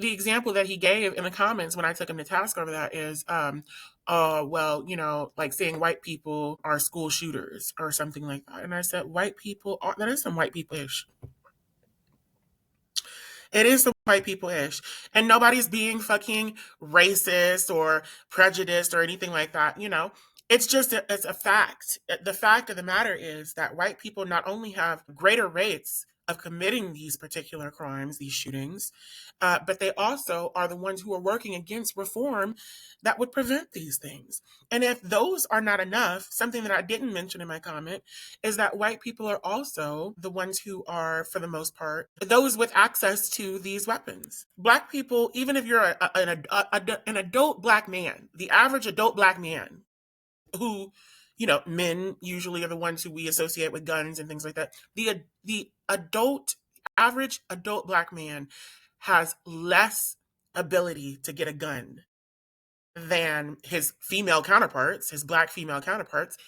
the example that he gave in the comments when I took him to task over that is, well, like saying white people are school shooters or something like that. And I said, white people are, that is some white people ish. It is the white people ish. And nobody's being fucking racist or prejudiced or anything like that, It's just it's a fact. The fact of the matter is that white people not only have greater rates of committing these particular crimes, these shootings, but they also are the ones who are working against reform that would prevent these things. And if those are not enough, something that I didn't mention in my comment is that white people are also the ones who are, for the most part, those with access to these weapons. Black people, even if you're an adult black man, the average adult black man who, men usually are the ones who we associate with guns and things like that. The average adult black man has less ability to get a gun than his female counterparts, his black female counterparts,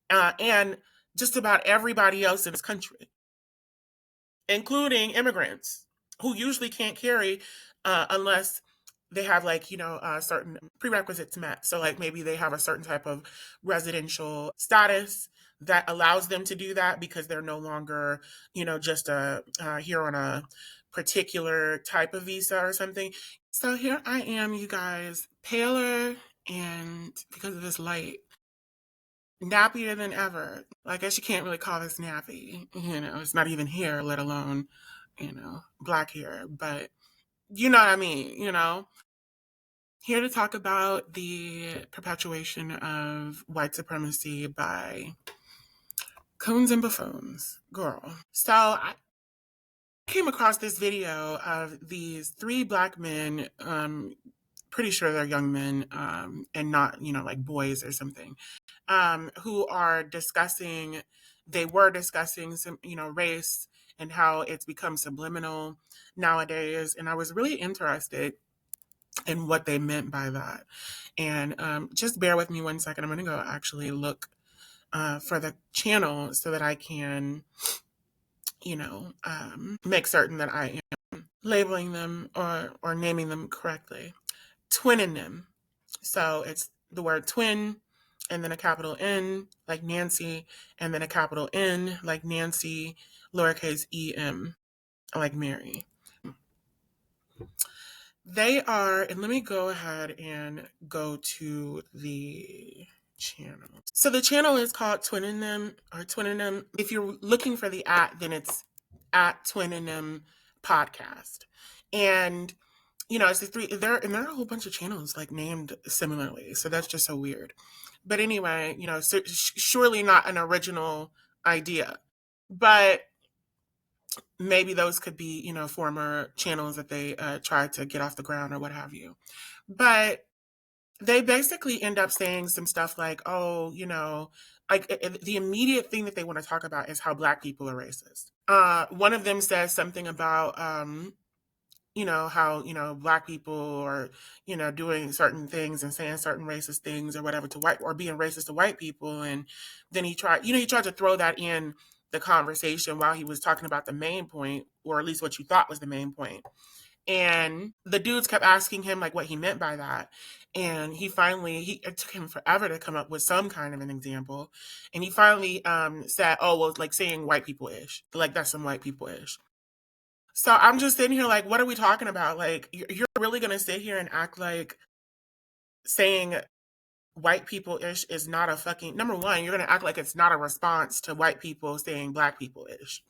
and just about everybody else in this country, including immigrants who usually can't carry unless they have certain prerequisites met. So like maybe they have a certain type of residential status that allows them to do that because they're no longer, just here on a particular type of visa or something. So here I am, you guys, paler and because of this light, nappier than ever. I guess you can't really call this nappy. It's not even hair, let alone, black hair. But you know what I mean. Here to talk about the perpetuation of white supremacy by coons and buffoons. Girl. So I came across this video of these three black men, pretty sure they're young men, and not, like boys or something, who are discussing, they were discussing some, race and how it's become subliminal nowadays. And I was really interested in what they meant by that. And just bear with me one second. I'm going to go actually look for the channel so that I can, make certain that I am labeling them or naming them correctly. Twinning them. So it's the word twin and then a capital N like Nancy and then a capital N like Nancy, lowercase em like Mary. They are, and let me go ahead and go to the channel. So the channel is called Twinning Them or Twinning Them. If you're looking for the at, then it's at Twinning Them podcast. And it's the three there, and there are a whole bunch of channels like named similarly. So that's just so weird. But anyway, surely not an original idea. But maybe those could be, former channels that they tried to get off the ground or what have you. But they basically end up saying some stuff like, oh, like the immediate thing that they want to talk about is how black people are racist. One of them says something about, how, black people are, doing certain things and saying certain racist things or whatever to white or being racist to white people. And then he tried to throw that in the conversation while he was talking about the main point, or at least what you thought was the main point. And the dudes kept asking him like what he meant by that. And it took him forever to come up with some kind of an example. And he finally said, oh, well, like saying white people ish, like that's some white people ish. So I'm just sitting here like, what are we talking about? Like, you're really going to sit here and act like saying white people ish is not a fucking, number one, you're going to act like it's not a response to white people saying black people ish.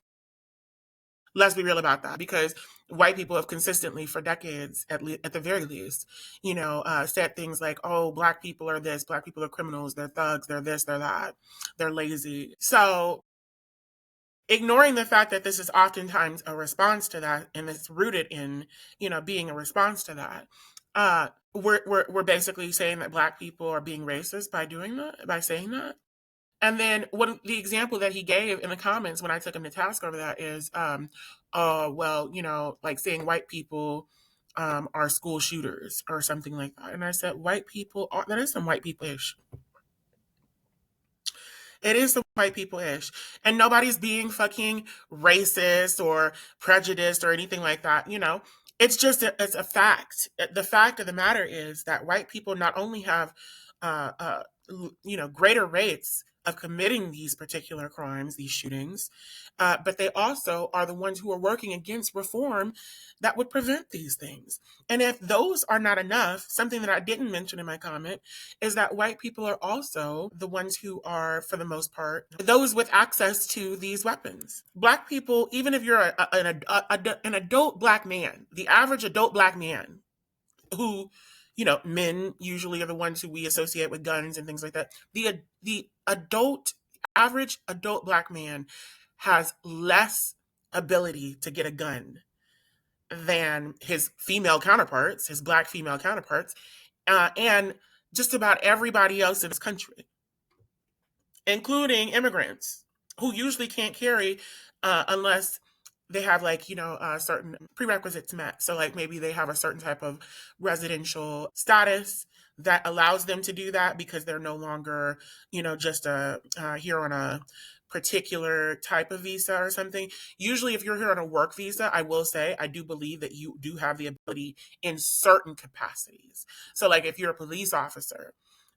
Let's be real about that, because white people have consistently for decades, at the very least, said things like, oh, black people are this, black people are criminals, they're thugs, they're this, they're that, they're lazy. So ignoring the fact that this is oftentimes a response to that, and it's rooted in, being a response to that, we're basically saying that black people are being racist by doing that, by saying that. And then the example that he gave in the comments when I took him to task over that is, well, like saying white people are school shooters or something like that. And I said, white people are, that is some white people ish. It is the white people ish. And nobody's being fucking racist or prejudiced or anything like that. it's a fact. The fact of the matter is that white people not only have greater rates of committing these particular crimes, these shootings, but they also are the ones who are working against reform that would prevent these things. And if those are not enough, something that I didn't mention in my comment is that white people are also the ones who are, for the most part, those with access to these weapons. Black people, even if you're an adult black man, the average adult black man who, men usually are the ones who we associate with guns and things like that. The average adult black man has less ability to get a gun than his female counterparts, his black female counterparts, and just about everybody else in this country, including immigrants who usually can't carry unless they have certain prerequisites met. So like maybe they have a certain type of residential status that allows them to do that because they're no longer just here on a particular type of visa or something. Usually if you're here on a work visa, I will say I do believe that you do have the ability in certain capacities. So like if you're a police officer,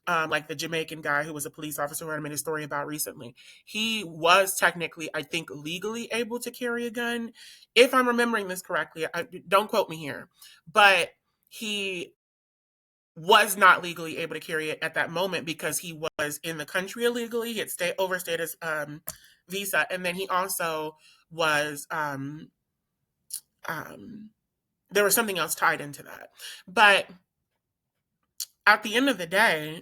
like the Jamaican guy who was a police officer who I made a story about recently. He was technically, I think, legally able to carry a gun. If I'm remembering this correctly, don't quote me here, but he was not legally able to carry it at that moment because he was in the country illegally. He had overstayed his visa, and then he also was there was something else tied into that. But at the end of the day,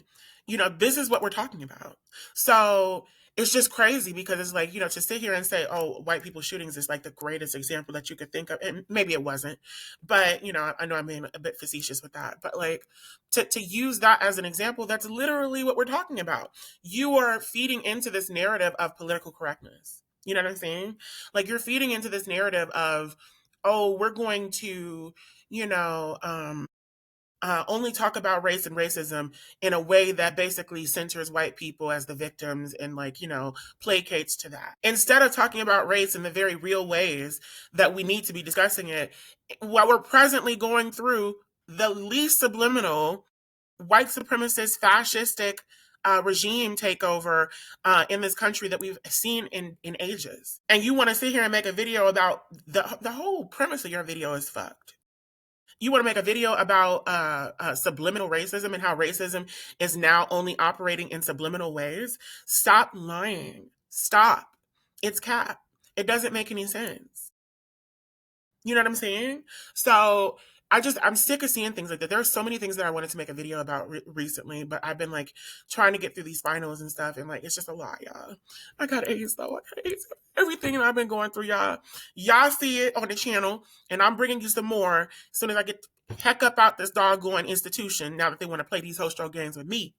this is what we're talking about. So it's just crazy because it's like, to sit here and say, oh, white people shootings is like the greatest example that you could think of. And maybe it wasn't, but, I know I'm being a bit facetious with that. But like to use that as an example, that's literally what we're talking about. You are feeding into this narrative of political correctness. You know what I'm saying? Like you're feeding into this narrative of, oh, we're going to, only talk about race and racism in a way that basically centers white people as the victims and placates to that, instead of talking about race in the very real ways that we need to be discussing it while we're presently going through the least subliminal white supremacist fascistic regime takeover in this country that we've seen in ages. And you want to sit here and make a video about the whole premise of your video is fucked. You want to make a video about subliminal racism and how racism is now only operating in subliminal ways? Stop lying. Stop. It's cap. It doesn't make any sense. You know what I'm saying? So I'm sick of seeing things like that. There are so many things that I wanted to make a video about recently, but I've been like trying to get through these finals and stuff, and like it's just a lot, y'all. I got A's though. I got A's. Everything that I've been going through, y'all. Y'all see it on the channel, and I'm bringing you some more as soon as I get the heck up out this doggone institution. Now that they want to play these hostile games with me,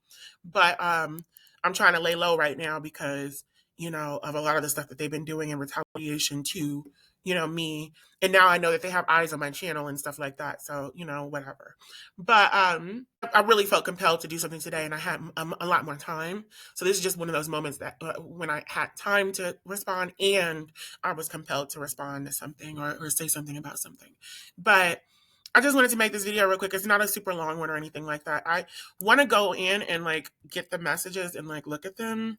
but I'm trying to lay low right now because of a lot of the stuff that they've been doing in retaliation to me, and now I know that they have eyes on my channel and stuff like that, so whatever. But I really felt compelled to do something today, and I had a lot more time, so this is just one of those moments that when I had time to respond and I was compelled to respond to something or say something about something. But I just wanted to make this video real quick. It's not a super long one or anything like that. I want to go in and like get the messages and like look at them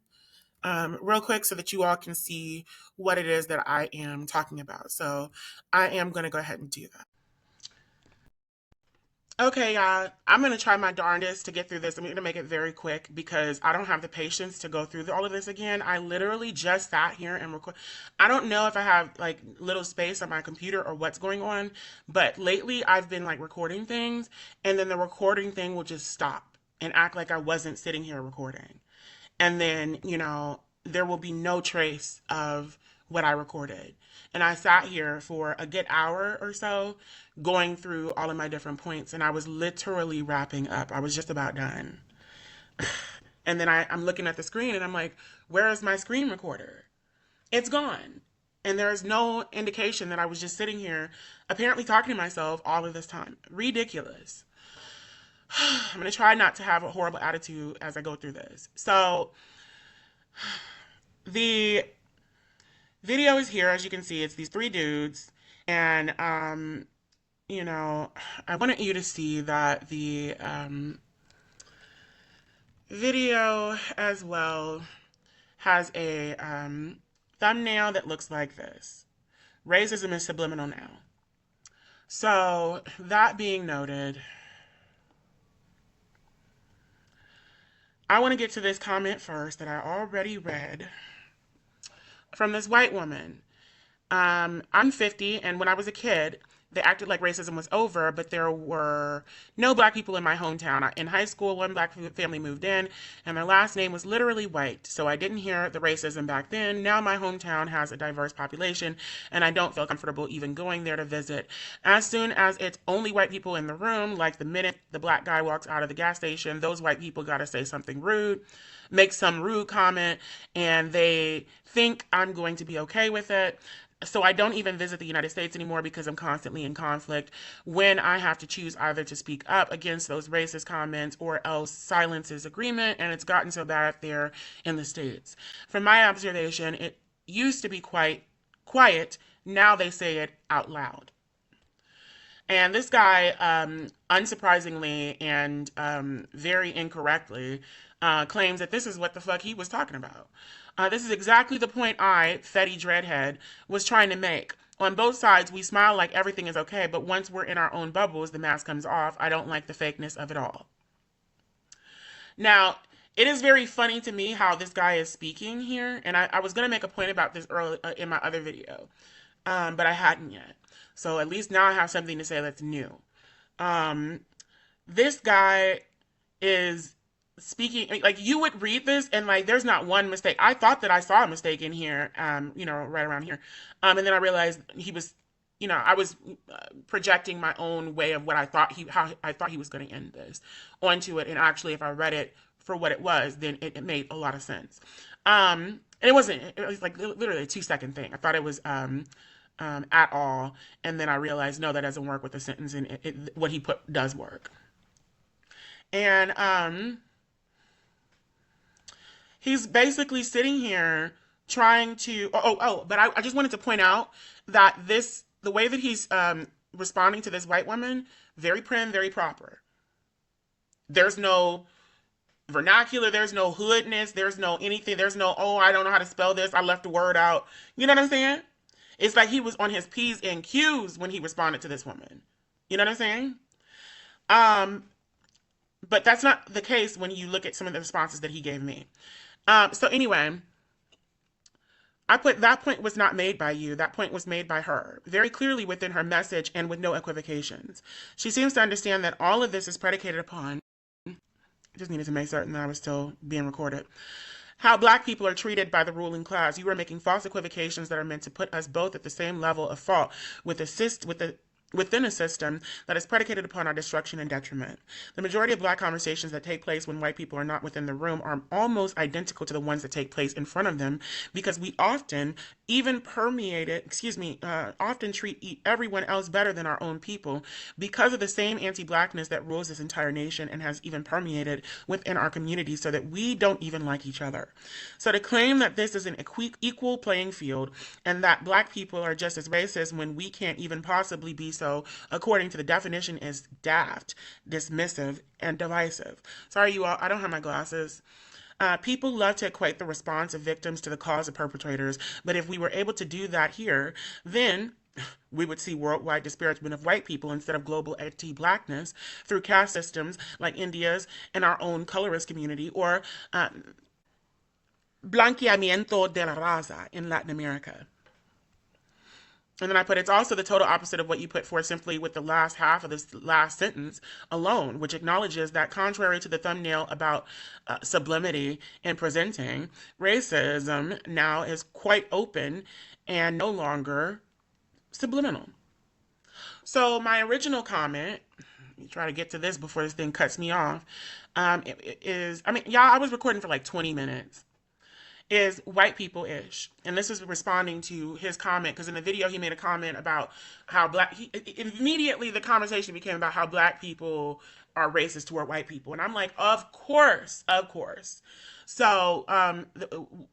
real quick so that you all can see what it is that I am talking about. So I am going to go ahead and do that. Okay, y'all, I'm going to try my darndest to get through this. I'm going to make it very quick because I don't have the patience to go through all of this again. I literally just sat here and record. I don't know if I have like little space on my computer or what's going on, but lately I've been like recording things and then the recording thing will just stop and act like I wasn't sitting here recording. And then, there will be no trace of what I recorded. And I sat here for a good hour or so going through all of my different points, and I was literally wrapping up. I was just about done. And then I'm looking at the screen and I'm like, where is my screen recorder? It's gone. And there is no indication that I was just sitting here apparently talking to myself all of this time. Ridiculous. I'm going to try not to have a horrible attitude as I go through this. So the video is here. As you can see, it's these three dudes. And you know, I wanted you to see that the video as well has a thumbnail that looks like this. Racism is subliminal now. So, that being noted, I want to get to this comment first that I already read from this white woman. I'm 50, and when I was a kid, they acted like racism was over, but there were no black people in my hometown. In high school, one black family moved in, and their last name was literally white, so I didn't hear the racism back then. Now my hometown has a diverse population, and I don't feel comfortable even going there to visit. As soon as it's only white people in the room, like the minute the black guy walks out of the gas station, those white people gotta say something rude, make some rude comment, and they think I'm going to be okay with it. So I don't even visit the United States anymore because I'm constantly in conflict when I have to choose either to speak up against those racist comments or else silence is agreement, and it's gotten so bad there in the States. From my observation, it used to be quite quiet. Now they say it out loud. And this guy, unsurprisingly and very incorrectly, claims that this is what the fuck he was talking about. This is exactly the point I, Fetty Dreadhead, was trying to make. On both sides, we smile like everything is okay, but once we're in our own bubbles, the mask comes off. I don't like the fakeness of it all. Now, it is very funny to me how this guy is speaking here, and I was going to make a point about this early in my other video, but I hadn't yet. So at least now I have something to say that's new. Um, this guy is speaking like you would read this and like there's not one mistake. I thought that I saw a mistake in here, right around here, and then I realized he was, I was projecting my own way of what I thought how I thought he was going to end this onto it, and actually, if I read it for what it was, then it made a lot of sense. And it wasn't. It was like literally a 2-second thing. I thought it was at all, and then I realized no, that doesn't work with the sentence, and what he put does work. And he's basically sitting here trying to. But I just wanted to point out that the way that he's responding to this white woman, very prim, very proper. There's no vernacular, there's no hoodness, there's no anything, there's no, oh, I don't know how to spell this, I left a word out. You know what I'm saying? It's like he was on his P's and Q's when he responded to this woman. You know what I'm saying? Um, but that's not the case when you look at some of the responses that he gave me. So anyway, I put that point was not made by you. That point was made by her, very clearly within her message and with no equivocations. She seems to understand that all of this is predicated upon. I just needed to make certain that I was still being recorded. How black people are treated by the ruling class. You are making false equivocations that are meant to put us both at the same level of fault within a system that is predicated upon our destruction and detriment. The majority of black conversations that take place when white people are not within the room are almost identical to the ones that take place in front of them, because we often often treat everyone else better than our own people because of the same anti-blackness that rules this entire nation and has even permeated within our community, so that we don't even like each other. So to claim that this is an equal playing field and that black people are just as racist when we can't even possibly be so, according to the definition, is daft, dismissive, and divisive. Sorry, you all, I don't have my glasses. People love to equate the response of victims to the cause of perpetrators, but if we were able to do that here, then we would see worldwide disparagement of white people instead of global anti-blackness through caste systems like India's and our own colorist community, or blanqueamiento de la raza in Latin America. And then I put, it's also the total opposite of what you put forth simply with the last half of this last sentence alone, which acknowledges that contrary to the thumbnail about sublimity and presenting, racism now is quite open and no longer subliminal. So my original comment, let me try to get to this before this thing cuts me off, y'all, I was recording for like 20 minutes. Is white people-ish. And this is responding to his comment, because in the video he made a comment about how immediately the conversation became about how black people are racist toward white people. And I'm like, of course, of course. So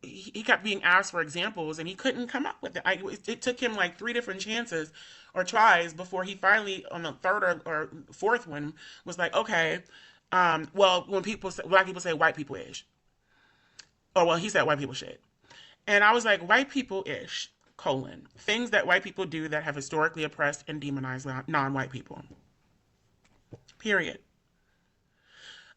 he kept being asked for examples and he couldn't come up with it. It took him like 3 different chances or tries before he finally, on the third or fourth one, was like, okay, well, when black people say white people ish, or well, he said white people shit. And I was like, white people ish, colon, things that white people do that have historically oppressed and demonized non white people. Period.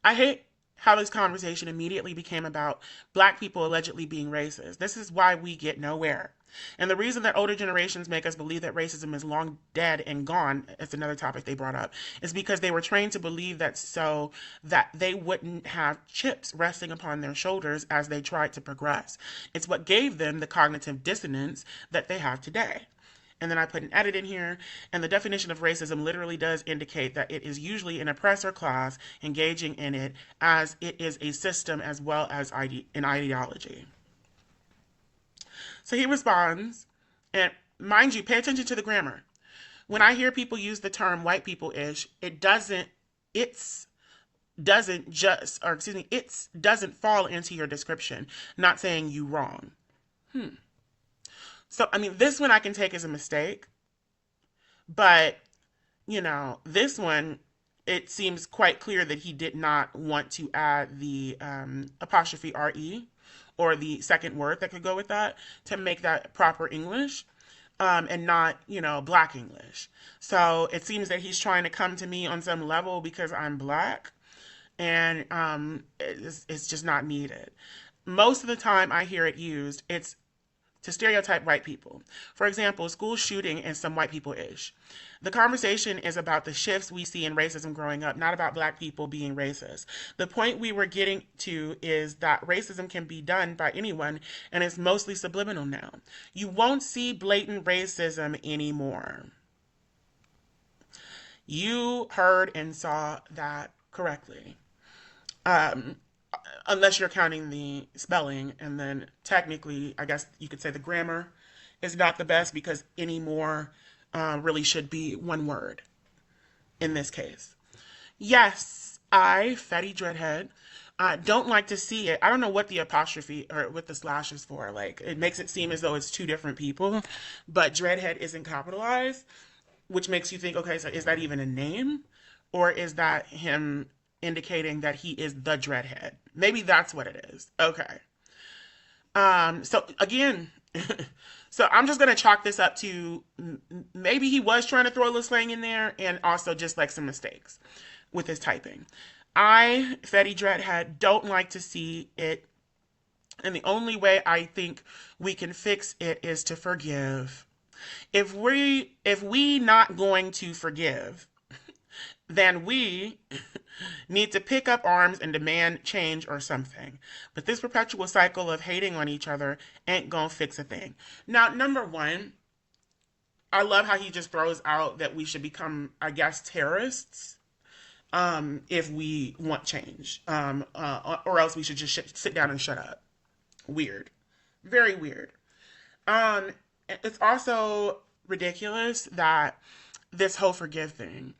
I hate how this conversation immediately became about black people allegedly being racist. This is why we get nowhere. And the reason that older generations make us believe that racism is long dead and gone, it's another topic they brought up, is because they were trained to believe that so that they wouldn't have chips resting upon their shoulders as they tried to progress. It's what gave them the cognitive dissonance that they have today. And then I put an edit in here, and the definition of racism literally does indicate that it is usually an oppressor class engaging in it, as it is a system as well as an ideology. So he responds, and mind you, pay attention to the grammar. When I hear people use the term white people-ish, it doesn't fall into your description, not saying you wrong. So, I mean, this one I can take as a mistake, but, this one, it seems quite clear that he did not want to add the apostrophe RE or the second word that could go with that to make that proper English. And not, black English. So it seems that he's trying to come to me on some level because I'm black, and it's just not needed. Most of the time I hear it used, it's to stereotype white people. For example, school shooting and some white people-ish. The conversation is about the shifts we see in racism growing up, not about black people being racist. The point we were getting to is that racism can be done by anyone, and it's mostly subliminal now. You won't see blatant racism anymore. You heard and saw that correctly. Unless you're counting the spelling, and then technically, I guess you could say the grammar is not the best because anymore really should be one word in this case. Yes, Fetty Dreadhead, don't like to see it. I don't know what the apostrophe or what the slash is for. Like, it makes it seem as though it's two different people, but Dreadhead isn't capitalized, which makes you think, okay, so is that even a name? Or is that him indicating that he is the Dreadhead? Maybe that's what it is. Okay. So again, so I'm just going to chalk this up to maybe he was trying to throw a little slang in there, and also just like some mistakes with his typing. Fetty Dreadhead, don't like to see it. And the only way I think we can fix it is to forgive. If we not going to forgive, then we need to pick up arms and demand change or something. But this perpetual cycle of hating on each other ain't gonna fix a thing. Now, number one, I love how he just throws out that we should become, I guess, terrorists if we want change. Or else we should just sit down and shut up. Weird. Very weird. It's also ridiculous that this whole forgive thing,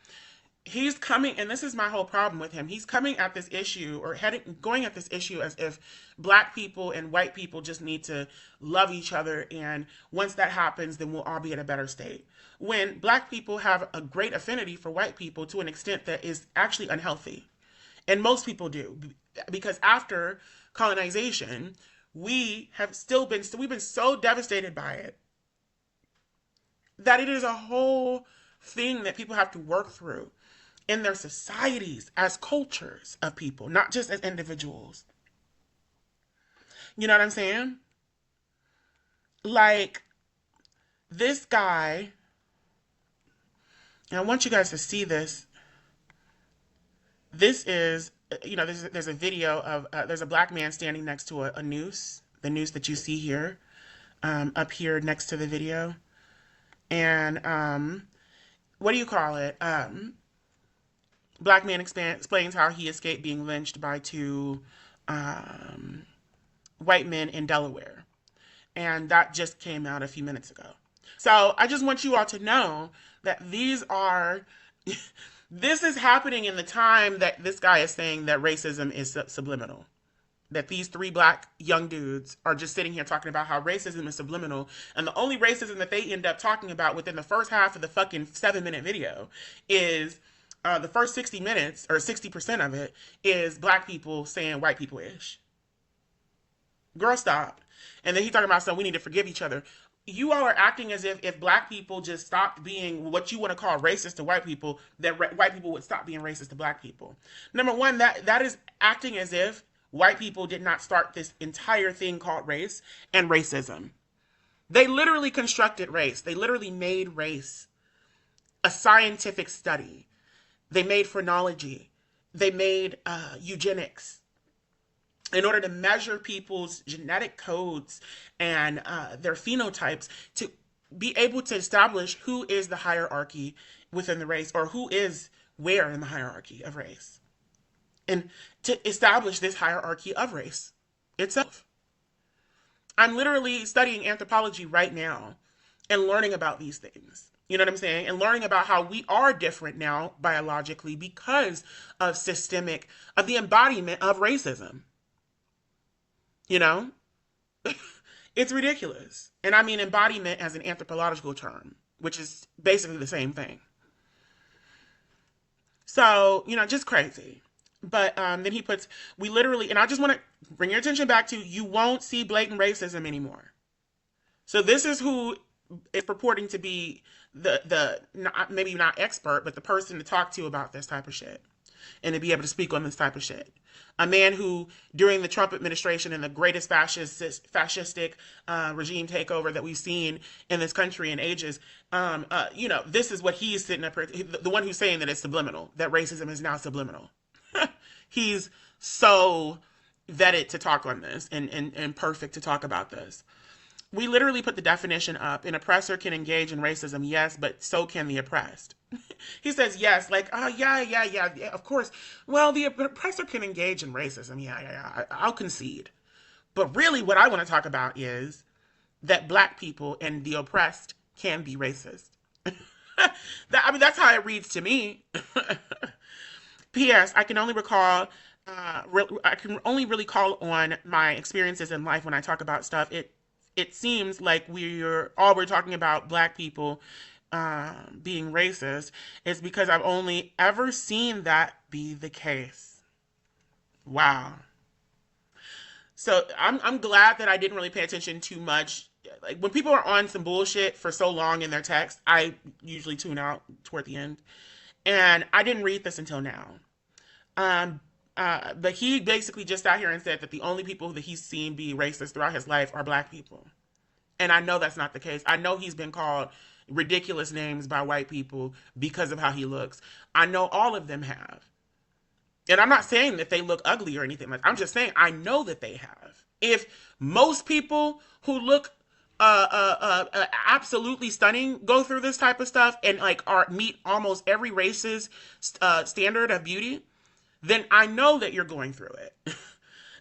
he's coming, and this is my whole problem with him. He's coming at this issue, or going at this issue as if black people and white people just need to love each other, and once that happens, then we'll all be in a better state. When black people have a great affinity for white people to an extent that is actually unhealthy. And most people do. Because after colonization, we've been so devastated by it that it is a whole thing that people have to work through in their societies as cultures of people, not just as individuals. You know what I'm saying? Like, this guy, and I want you guys to see this. This is, there's a video of, there's a black man standing next to a noose, the noose that you see here, up here next to the video. And, what do you call it? Black man explains how he escaped being lynched by two white men in Delaware. And that just came out a few minutes ago. So I just want you all to know that this is happening in the time that this guy is saying that racism is subliminal. that these three black young dudes are just sitting here talking about how racism is subliminal, and the only racism that they end up talking about within the first half of the fucking 7-minute video is the first 60 minutes or 60% of it is black people saying white people ish. Girl, stop. And then he talking about, so we need to forgive each other. You all are acting as if black people just stopped being what you want to call racist to white people, that white people would stop being racist to black people. Number one, that is acting as if white people did not start this entire thing called race and racism. They literally constructed race. They literally made race a scientific study. They made phrenology. They made eugenics in order to measure people's genetic codes and their phenotypes to be able to establish who is the hierarchy within the race, or who is where in the hierarchy of race, and to establish this hierarchy of race itself. I'm literally studying anthropology right now and learning about these things. You know what I'm saying? And learning about how we are different now biologically because of the embodiment of racism. You know? It's ridiculous. And I mean embodiment as an anthropological term, which is basically the same thing. So, just crazy. But then he puts, we literally, and I just want to bring your attention back to, you won't see blatant racism anymore. So this is who is purporting to be the maybe not expert, but the person to talk to about this type of shit and to be able to speak on this type of shit. A man who, during the Trump administration and the greatest fascistic regime takeover that we've seen in this country in ages, this is what he's sitting up here, the one who's saying that it's subliminal, that racism is now subliminal. He's so vetted to talk on this and perfect to talk about this. We literally put the definition up. An oppressor can engage in racism, yes, but so can the oppressed. He says yes, like, oh, yeah, of course. Well, the oppressor can engage in racism, yeah, I'll concede. But really what I want to talk about is that black people and the oppressed can be racist. That's how it reads to me. P.S. I can only really call on my experiences in life when I talk about stuff. It seems like we're talking about black people being racist is because I've only ever seen that be the case. Wow. So I'm glad that I didn't really pay attention too much. Like when people are on some bullshit for so long in their text, I usually tune out toward the end. And I didn't read this until now. But he basically just sat here and said that the only people that he's seen be racist throughout his life are black people. And I know that's not the case. I know he's been called ridiculous names by white people because of how he looks. I know all of them have. And I'm not saying that they look ugly or anything like that. I'm just saying I know that they have. If most people who look absolutely stunning go through this type of stuff and meet almost every race's standard of beauty, then I know that you're going through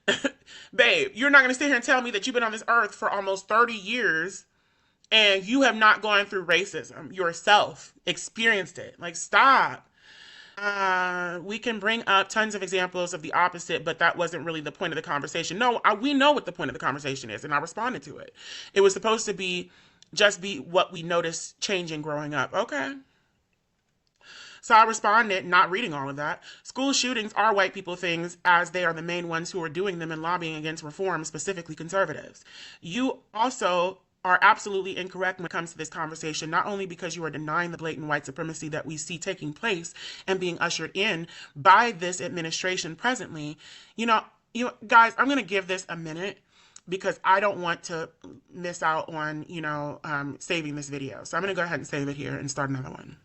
it. Babe, you're not going to sit here and tell me that you've been on this earth for almost 30 years and you have not gone through racism yourself, experienced it. Like, stop. We can bring up tons of examples of the opposite, but that wasn't really the point of the conversation. No, we know what the point of the conversation is, and I responded to it. It was supposed to be what we noticed changing growing up. Okay. So I responded, not reading all of that. School shootings are white people things, as they are the main ones who are doing them and lobbying against reform, specifically conservatives. You also are absolutely incorrect when it comes to this conversation, not only because you are denying the blatant white supremacy that we see taking place and being ushered in by this administration presently. Guys, I'm going to give this a minute because I don't want to miss out on, saving this video. So I'm going to go ahead and save it here and start another one.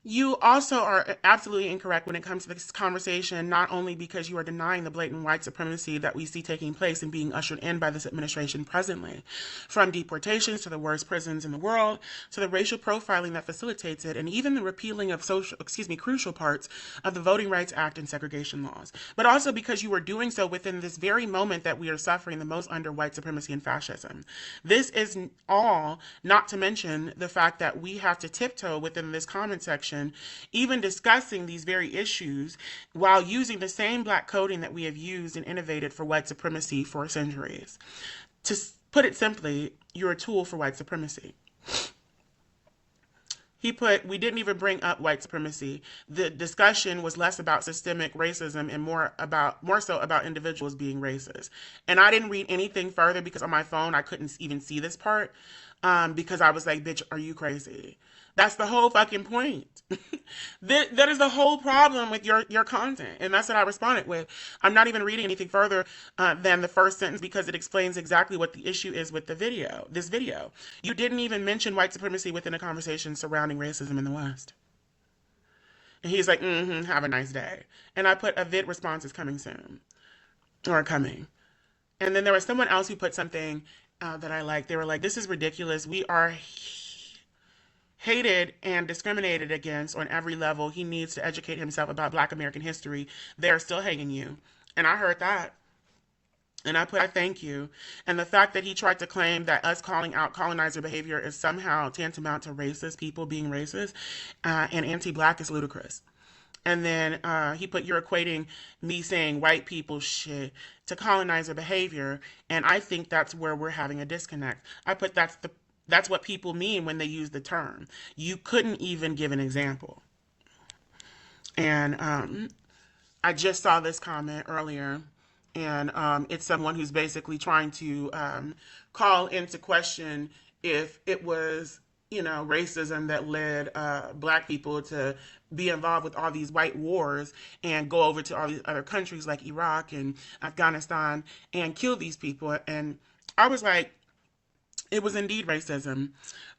You also are absolutely incorrect when it comes to this conversation, not only because you are denying the blatant white supremacy that we see taking place and being ushered in by this administration presently, from deportations to the worst prisons in the world, to the racial profiling that facilitates it, and even the repealing of crucial parts of the Voting Rights Act and segregation laws, but also because you are doing so within this very moment that we are suffering the most under white supremacy and fascism. This is all not to mention the fact that we have to tiptoe within this comment section conversation, even discussing these very issues while using the same black coding that we have used and innovated for white supremacy for centuries. To put it simply, you're a tool for white supremacy. He put, we didn't even bring up white supremacy. The discussion was less about systemic racism and more so about individuals being racist. And I didn't read anything further because on my phone I couldn't even see this part, because I was like, bitch, are you crazy? That's the whole fucking point. That is the whole problem with your content. And that's what I responded with. I'm not even reading anything further than the first sentence because it explains exactly what the issue is with this video. You didn't even mention white supremacy within a conversation surrounding racism in the West. And he's like, have a nice day. And I put a vid response is coming soon. Or coming. And then there was someone else who put something that I liked. They were like, this is ridiculous. We are hated and discriminated against on every level. He needs to educate himself about Black American history. They're still hating you. And I heard that. And I put, I thank you. And the fact that he tried to claim that us calling out colonizer behavior is somehow tantamount to racist people being racist and anti-Black is ludicrous. And then he put, you're equating me saying white people shit to colonizer behavior. And I think that's where we're having a disconnect. I put, that's what people mean when they use the term. You couldn't even give an example. And I just saw this comment earlier. And it's someone who's basically trying to call into question if it was, racism that led Black people to be involved with all these white wars and go over to all these other countries like Iraq and Afghanistan and kill these people. And I was like, it was indeed racism.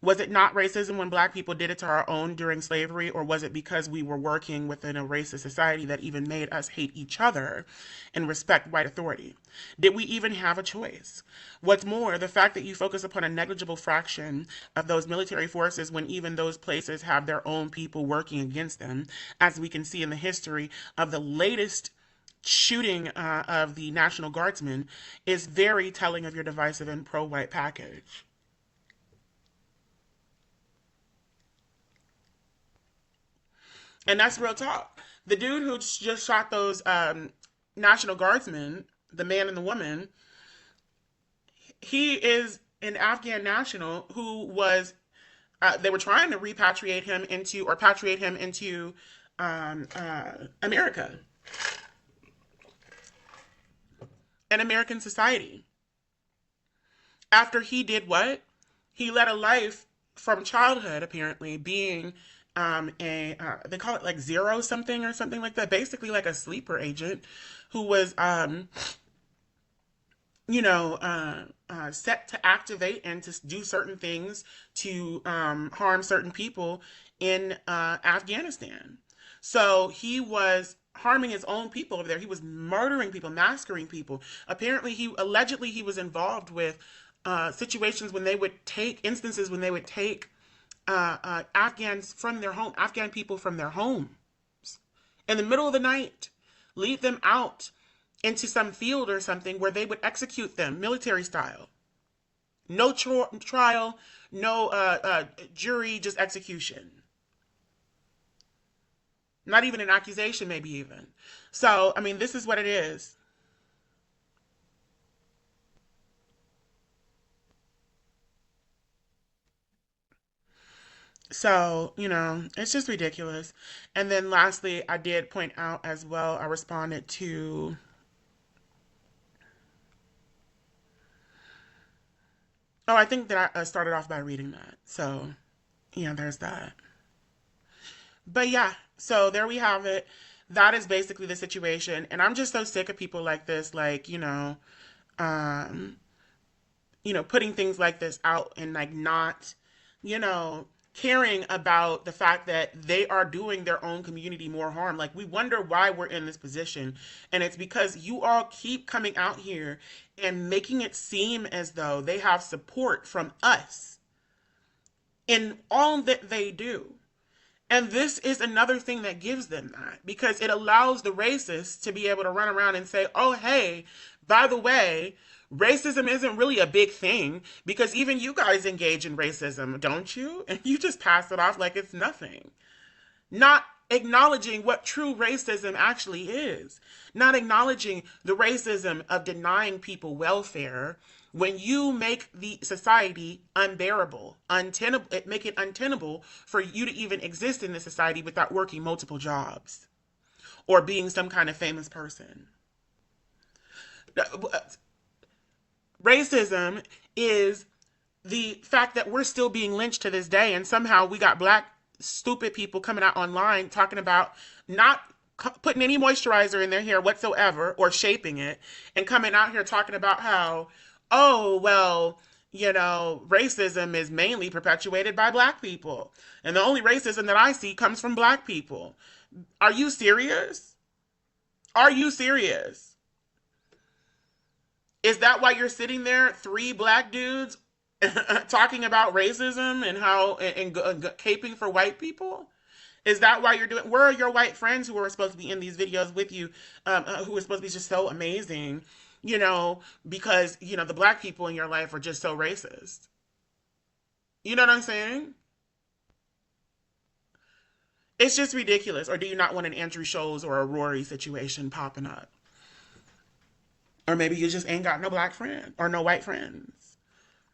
Was it not racism when Black people did it to our own during slavery, or was it because we were working within a racist society that even made us hate each other and respect white authority? Did we even have a choice? What's more, the fact that you focus upon a negligible fraction of those military forces when even those places have their own people working against them, as we can see in the history of the latest shooting of the National Guardsmen, is very telling of your divisive and pro-white package. And that's real talk. The dude who just shot those National Guardsmen, the man and the woman, he is an Afghan national who was, they were trying to repatriate him into, or patriate him into America. And American society. After he did what? He led a life from childhood, apparently, being they call it like zero something or something like that. Basically like a sleeper agent who was, set to activate and to do certain things to harm certain people in Afghanistan. So he was harming his own people over there. He was murdering people, massacring people. Apparently, allegedly he was involved with situations when they would take instances when they would take Afghans from their home, Afghan people from their homes in the middle of the night, lead them out into some field or something where they would execute them military style. No trial, no jury, just execution. Not even an accusation, maybe even. So, I mean, this is what it is. So, it's just ridiculous. And then lastly, I did point out as well, I responded to, I think that I started off by reading that. So, there's that. But yeah, so there we have it. That is basically the situation. And I'm just so sick of people like this, like, um, putting things like this out and like not, caring about the fact that they are doing their own community more harm. Like, we wonder why we're in this position. And it's because you all keep coming out here and making it seem as though they have support from us in all that they do. And this is another thing that gives them that, because it allows the racists to be able to run around and say, oh, hey, by the way, racism isn't really a big thing because even you guys engage in racism, don't you? And you just pass it off like it's nothing. not acknowledging what true racism actually is, not acknowledging the racism of denying people welfare when you make the society unbearable, untenable, make it untenable for you to even exist in the society without working multiple jobs or being some kind of famous person. Racism is the fact that we're still being lynched to this day, and somehow we got black stupid people coming out online talking about not putting any moisturizer in their hair whatsoever or shaping it, and coming out here talking about how, oh, well, racism is mainly perpetuated by black people. And the only racism that I see comes from black people. Are you serious? Are you serious? Is that why you're sitting there, three black dudes, talking about racism and how and caping for white people? Is that why you're doing? Where are your white friends who are supposed to be in these videos with you, who are supposed to be just so amazing, because the black people in your life are just so racist? You know what I'm saying? It's just ridiculous. Or do you not want an Andrew Scholes or a Rory situation popping up? Or maybe you just ain't got no black friend or no white friends.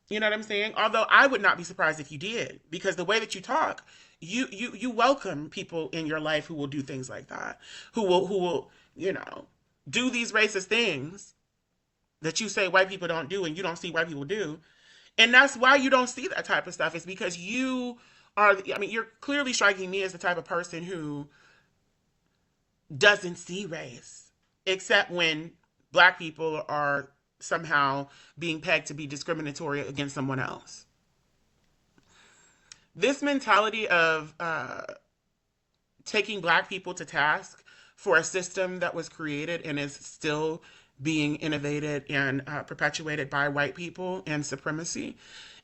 You know what I'm saying? Although I would not be surprised if you did, because the way that you talk, you welcome people in your life who will do things like that, who will do these racist things that you say white people don't do and you don't see white people do. And that's why you don't see that type of stuff. It's because you're clearly striking me as the type of person who doesn't see race, except when black people are somehow being pegged to be discriminatory against someone else. This mentality of taking black people to task for a system that was created and is still being innovated and perpetuated by white people and supremacy,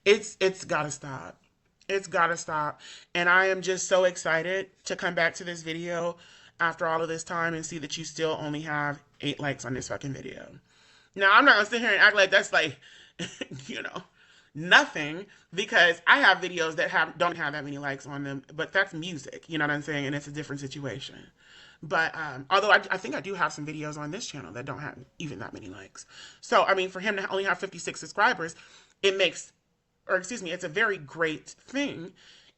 it's got to stop. It's got to stop. And I am just so excited to come back to this video after all of this time and see that you still only have 8 likes on this fucking video. Now, I'm not going to sit here and act like that's like, nothing, because I have videos that don't have that many likes on them, but that's music, you know what I'm saying? And it's a different situation. But although I think I do have some videos on this channel that don't have even that many likes. So, I mean, for him to only have 56 subscribers, it's a very great thing.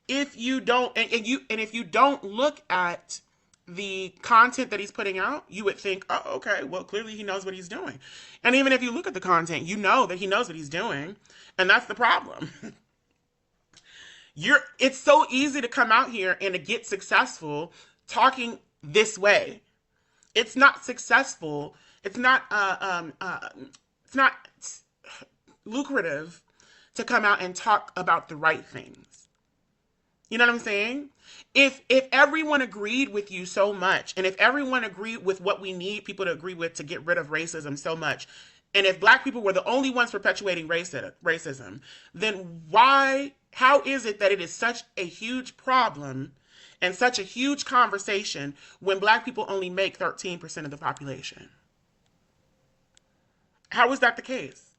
If you don't, and if you don't look at the content that he's putting out, you would think, oh, okay, well, clearly he knows what he's doing. And even if you look at the content, you know that he knows what he's doing. And that's the problem. It's so easy to come out here and to get successful talking this way. It's not successful. It's not lucrative to come out and talk about the right things. You know what I'm saying? If everyone agreed with you so much, and if everyone agreed with what we need people to agree with to get rid of racism so much, and if black people were the only ones perpetuating racism, then how is it that it is such a huge problem and such a huge conversation when black people only make 13% of the population? How is that the case?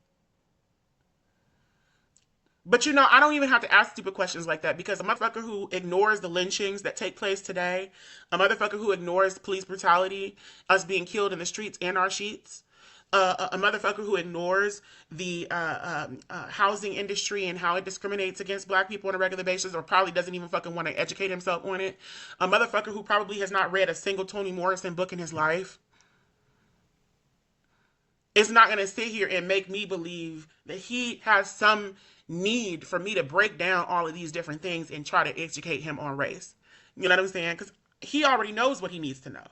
But I don't even have to ask stupid questions like that, because a motherfucker who ignores the lynchings that take place today, a motherfucker who ignores police brutality, us being killed in the streets and our sheets, a motherfucker who ignores the housing industry and how it discriminates against black people on a regular basis, or probably doesn't even fucking want to educate himself on it, a motherfucker who probably has not read a single Toni Morrison book in his life, is not going to sit here and make me believe that he has some need for me to break down all of these different things and try to educate him on race. You know what I'm saying? Because he already knows what he needs to know.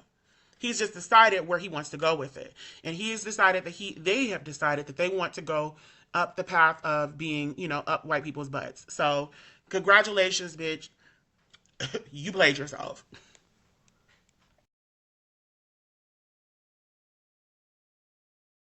He's just decided where he wants to go with it. And they have decided that they want to go up the path of being, up white people's butts. So congratulations, bitch. You played yourself.